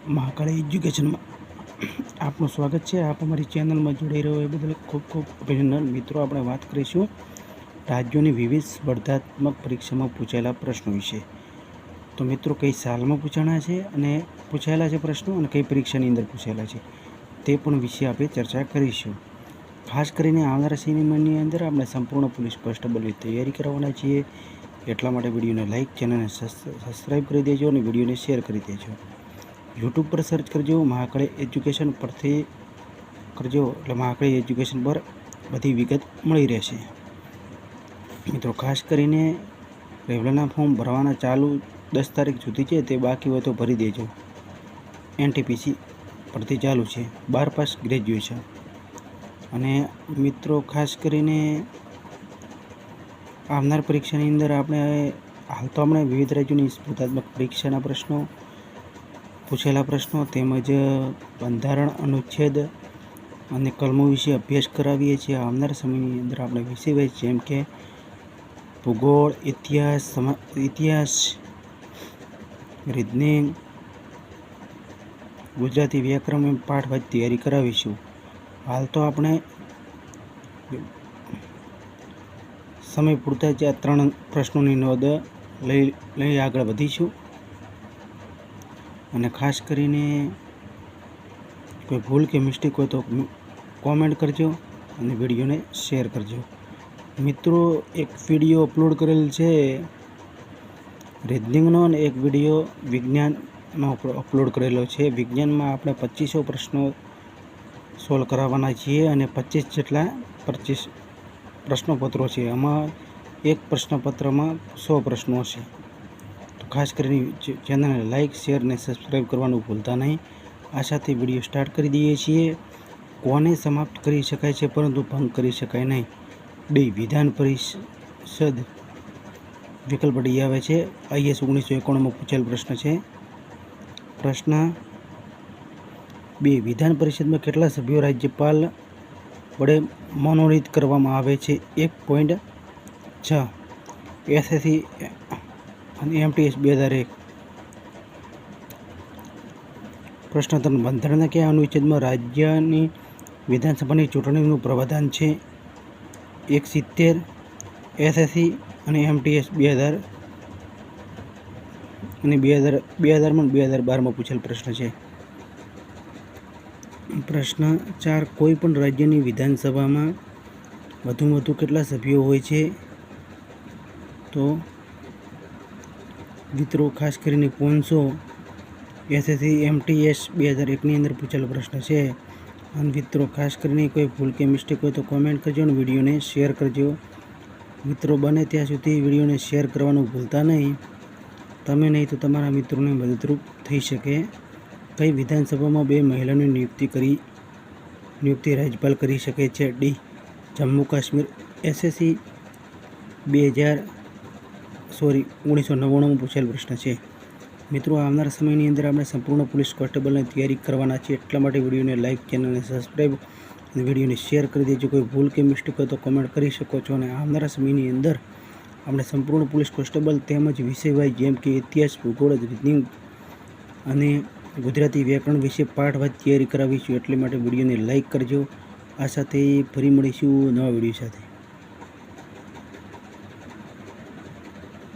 મહાકાળી એજ્યુકેશનમાં આપનું સ્વાગત છે। આપ અમારી ચેનલમાં જોડાઈ રહ્યો એ બદલ ખૂબ ખૂબ અભિનંદન। મિત્રો, આપણે વાત કરીશું રાજ્યોની વિવિધ સ્પર્ધાત્મક પરીક્ષામાં પૂછાયેલા પ્રશ્નો વિશે। તો મિત્રો, કઈ સાલમાં પૂછાણા છે અને પૂછાયેલા છે પ્રશ્નો અને કઈ પરીક્ષાની અંદર પૂછાયેલા છે તે પણ વિશે આપણે ચર્ચા કરીશું। ખાસ કરીને આવનારા સિનેમાની અંદર આપણે સંપૂર્ણ પોલીસ કોન્સ્ટેબલની તૈયારી કરવાના છીએ, એટલા માટે વિડીયોને લાઇક, ચેનલને સબસ્ક્રાઈબ કરી દેજો અને વિડીયોને શેર કરી દેજો। યુટ્યુબ પર સર્ચ કરજો મહાકાળી એજ્યુકેશન પરથી કરજો, એટલે મહાકાળી એજ્યુકેશન પર બધી વિગત મળી રહેશે। મિત્રો, ખાસ કરીને રેવલાના ફોર્મ ભરવાના ચાલુ 10 તારીખ સુધી છે, તે બાકી હોય તો ભરી દેજો। એનટીપીસી પરથી ચાલુ છે, 12 પાસ ગ્રેજ્યુએશન। અને મિત્રો, ખાસ કરીને આવનાર પરીક્ષાની અંદર આપણે હાલ તો આપણે વિવિધ રાજ્યોની સ્પર્ધાત્મક પરીક્ષાના પ્રશ્નો, પૂછેલા પ્રશ્નો તેમજ બંધારણ, અનુચ્છેદ અને કલમો વિશે અભ્યાસ કરાવીએ છીએ। આવનાર સમયની અંદર આપણે વિષય વાઇઝ જેમ કે ભૂગોળ, ઇતિહાસ, રીઝનિંગ, ગુજરાતી વ્યાકરણ પાઠ વાઇઝ તૈયારી કરાવીશું। હાલ તો આપણે સમય પૂરતા જ આ 3 પ્રશ્નોની નોંધ લઈ આગળ વધીશું। અને ખાસ કરીને કોઈ ભૂલ કે મિસ્ટેક હોય તો કોમેન્ટ કરજો અને વિડીયોને શેર કરજો। મિત્રો, એક વિડીયો અપલોડ કરેલ છે રીઝનિંગનો અને એક વિડીયો વિજ્ઞાનનો અપલોડ કરેલો છે। વિજ્ઞાનમાં આપણે 2500 પ્રશ્નો સોલ્વ કરાવવાના છીએ અને 25 જેટલા પ્રશ્નપત્રો છે। આમાં એક પ્રશ્નપત્રમાં 100 પ્રશ્નો હશે। તો ખાસ કરીને ચેનલને લાઇક, શેર અને સબસ્ક્રાઈબ કરવાનું ભૂલતા નહીં। આ સાથે વિડીયો સ્ટાર્ટ કરી દઈએ છીએ। કોને સમાપ્ત કરી શકાય છે પરંતુ ભંગ કરી શકાય નહીં? ડી. વિધાન પરિષદ વિકલ્પ ડી આવે છે। IS 1991માં પૂછેલ પ્રશ્ન છે। પ્રશ્ન 2, વિધાન પરિષદમાં કેટલા સભ્યો રાજ્યપાલ વડે મનોનીત કરવામાં આવે છે? 1.6। SSC અને MTS 2001। પ્રશ્ન 3, બંધારણના કયા અનુચ્છેદમાં રાજ્યની વિધાનસભાની ચૂંટણીનું પ્રાવધાન છે? 170। SSC અને MTS 2000 અને 2012માં પૂછેલ પ્રશ્ન છે। પ્રશ્ન 4, કોઈ પણ રાજ્યની વિધાનસભામાં વધુમાં વધુ કેટલા સભ્યો હોય છે? તો મિત્રો, ખાસ કરીને 500। SSC MTS 2001ની અંદર પૂછેલો પ્રશ્ન છે। અને મિત્રો, ખાસ કરીને કોઈ ભૂલ કે મિસ્ટેક હોય તો કોમેન્ટ કરજો અને વિડીયોને શેર કરજો। મિત્રો, બને ત્યાં સુધી વિડીયોને શેર કરવાનું ભૂલતા નહીં। તમે નહીં તો તમારા મિત્રોને મદદરૂપ થઈ શકે। કઈ વિધાનસભામાં 2 મહિલાઓની નિયુક્તિ રાજ્યપાલ કરી શકે છે? ડી. જમ્મુ કાશ્મીર। SSC 1999માં પૂછેલ પ્રશ્ન છે। મિત્રો, આવનાર સમયની અંદર આપણે સંપૂર્ણ પોલીસ કોન્સ્ટેબલની તૈયારી કરવાના છીએ, એટલા માટે વિડીયોને લાઇક, ચેનલને સબસ્ક્રાઈબ અને વિડીયોને શેર કરી દેજો। કોઈ ભૂલ કે મિસ્ટેક હોય તો કોમેન્ટ કરી શકો છો। અને આવનારા સમયની અંદર આપણે સંપૂર્ણ પોલીસ કોન્સ્ટેબલ તેમજ વિષય વાઇઝ જેમ કે ઇતિહાસ, ભૂગોળ, રીઝનિંગ અને ગુજરાતી વ્યાકરણ વિશે પાઠ વાઇઝ તૈયારી કરાવીશું, એટલા માટે વિડીયોને લાઇક કરજો। આ સાથે ફરી મળીશું નવા વિડીયો સાથે।